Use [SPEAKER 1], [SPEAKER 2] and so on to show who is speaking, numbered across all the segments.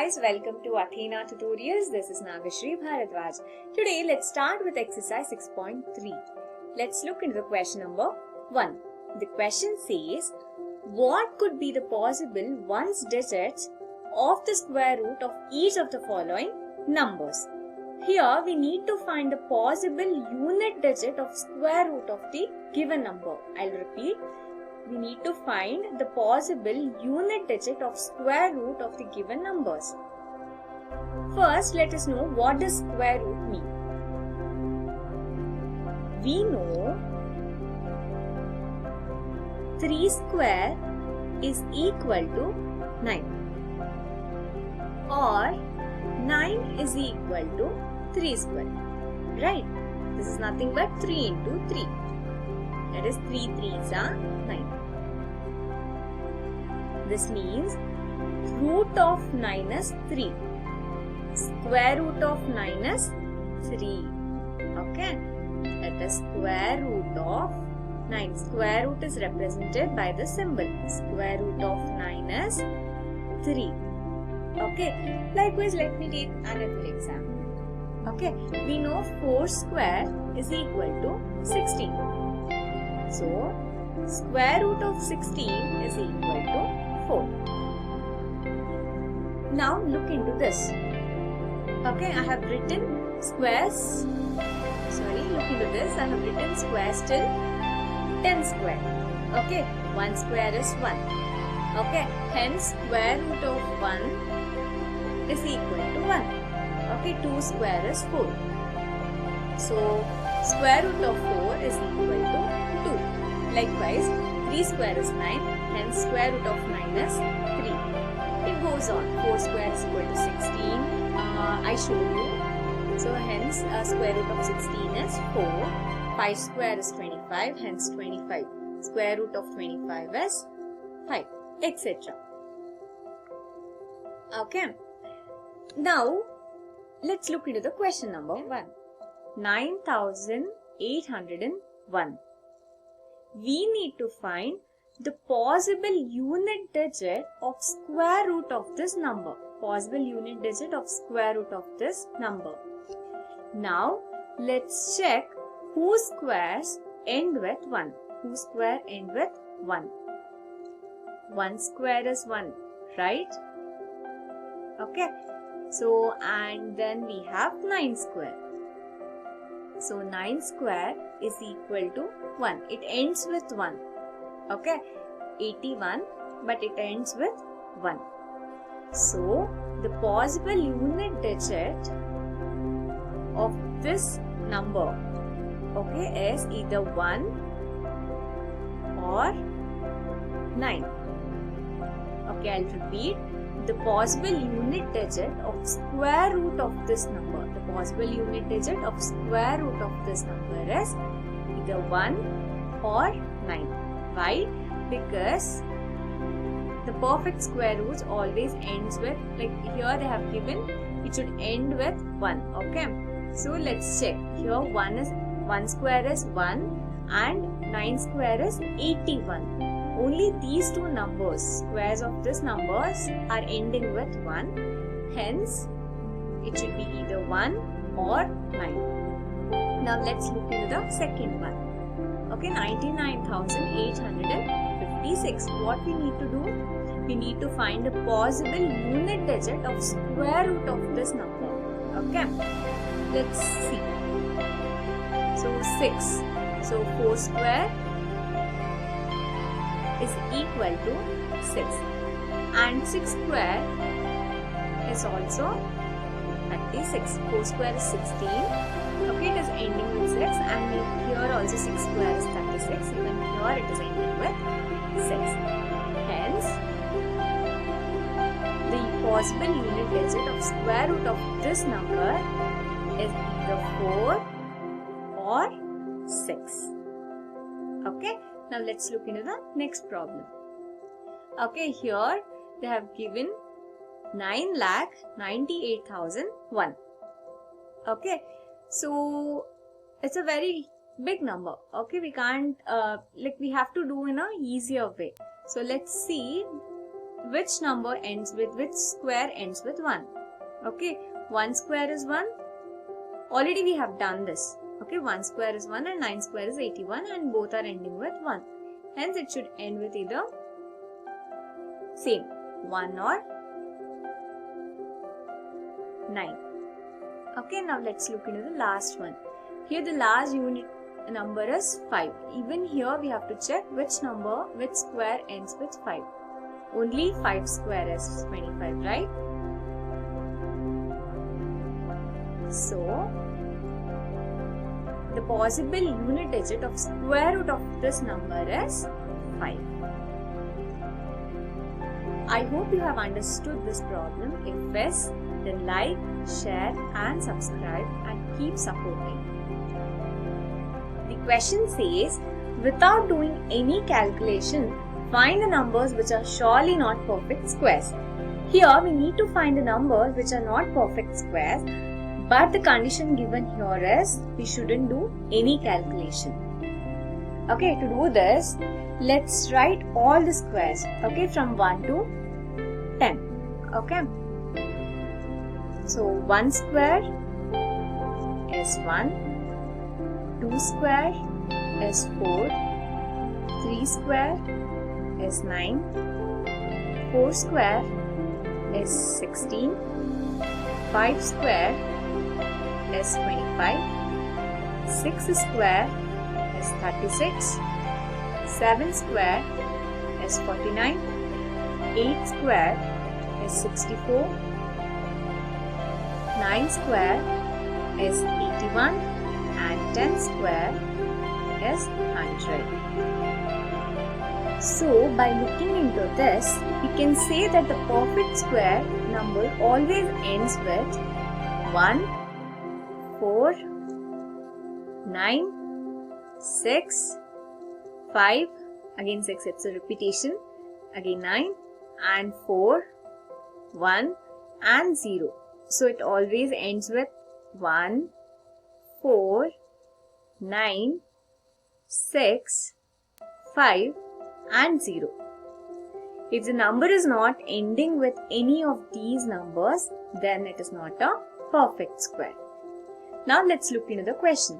[SPEAKER 1] guys, welcome to Athena tutorials. This is Nagashri Bharadwaj. Today let's start with exercise 6.3. Let's look into the question number 1. The question says, what could be the possible ones digits of the square root of each of the following numbers? Here we need to find the possible unit digit of square root of the given number. I'll repeat. We need to find the possible unit digit of square root of the given numbers. First, let us know what does square root mean. We know 3 square is equal to 9, or 9 is equal to 3 square, right? This is nothing but 3 into 3. That is 3 3s are 9. This means root of 9 is 3. Square root of 9 is 3. Okay. That is square root of 9. Square root is represented by the symbol. Square root of 9 is 3. Okay. Likewise, let me take another example. Okay. We know 4 square is equal to 16. So, square root of 16 is equal to 4. Now look into this. Okay, I have written squares. Look into this. I have written squares till 10 square. Okay, 1 square is 1. Okay, hence square root of 1 is equal to 1. Okay, 2 square is 4. So, square root of 4 is equal to 2. Likewise, 3 square is 9, hence square root of 9 is 3. It goes on. 4 square is equal to 16. I showed you. So hence square root of 16 is 4. 5 square is 25, hence 25. Square root of 25 is 5, etc. Okay. Now, let's look into the question number 1. 9801. We need to find the possible unit digit of square root of this number. Possible unit digit of square root of this number. Now, let's check whose squares end with 1. Whose square end with 1? 1 square is 1, right? Okay. So, and then we have 9 square. So, 9 square is equal to 1. It ends with 1. Okay. 81, but it ends with 1. So, the possible unit digit of this number, okay, is either 1 or 9. Okay, I'll repeat. The possible unit digit of square root of this number, the possible unit digit of square root of this number is either 1 or 9. Why? Because the perfect square roots always ends with, like here they have given, it should end with 1. Okay. So let's check. Here 1 square is 1 and 9 square is 81. Only these two numbers, squares of this numbers are ending with 1. Hence, it should be either 1 or 9. Now let's look into the second one. Okay, 99,856. What we need to do? We need to find a possible unit digit of square root of this number. Okay, let's see. So 6. So 4 square is equal to 6. And 6 square is also 36. 4 square is 16. Okay, it is ending with 6, and here also 6 square is 36. Even here it is ending with 6. Hence, the possible unit digit of square root of this number is either 4 or 6. Okay, now let's look into the next problem. Okay, here they have given 9,98,001. Okay, so it's a very big number. Okay, we can't we have to do in a easier way. So let's see which number ends with, which square ends with 1. Okay, 1 square is 1. Already we have done this. Okay, 1 square is 1 and 9 square is 81 and both are ending with 1. Hence it should end with either same 1 or 9. Okay, now let's look into the last one. Here the last unit number is 5. Even here we have to check which square ends with 5. Only 5 square is 25, right? So, the possible unit digit of square root of this number is 5. I hope you have understood this problem. If yes, then like, share and subscribe and keep supporting. The question says, without doing any calculation, find the numbers which are surely not perfect squares. Here we need to find the numbers which are not perfect squares, but the condition given here is we shouldn't do any calculation. Okay, to do this, let's write all the squares, okay, from 1 to 10. Okay. So 1 square is 1, 2 square is 4, 3 square is 9, 4 square is 16, 5 square is 25, 6 square is 36, 7 square is 49, 8 square is 64, 9 square is 81 and 10 square is 100. So, by looking into this, we can say that the perfect square number always ends with 1, 4, 9, 6, 5, again 6, it's a repetition, again 9 and 4, 1 and 0. So it always ends with 1, 4, 9, 6, 5 and 0. If the number is not ending with any of these numbers, then it is not a perfect square. Now let's look into the question.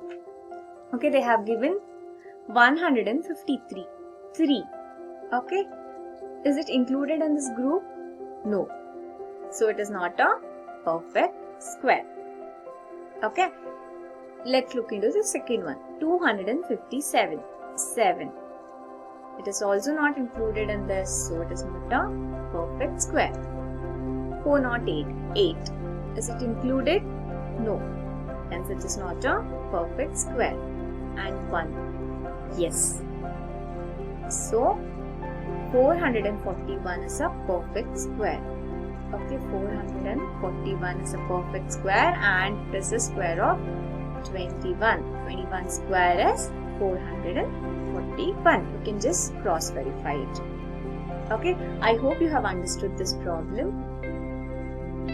[SPEAKER 1] Okay, they have given 153. 3. Okay. Is it included in this group? No. So it is not a perfect square. Okay. Let's look into the second one. 257. 7. It is also not included in this, so it is not a perfect square. 408. 8. Is it included? No. Hence it is not a perfect square. And 1. Yes. So 441 is a perfect square. Okay, 441 is a perfect square and this is square of 21. 21 square is 441. You can just cross verify it. Okay, I hope you have understood this problem.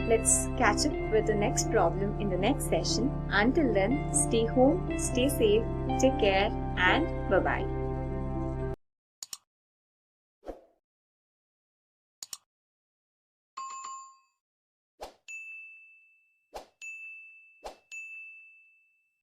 [SPEAKER 1] Let's catch up with the next problem in the next session. Until then, stay home, stay safe, take care and bye-bye.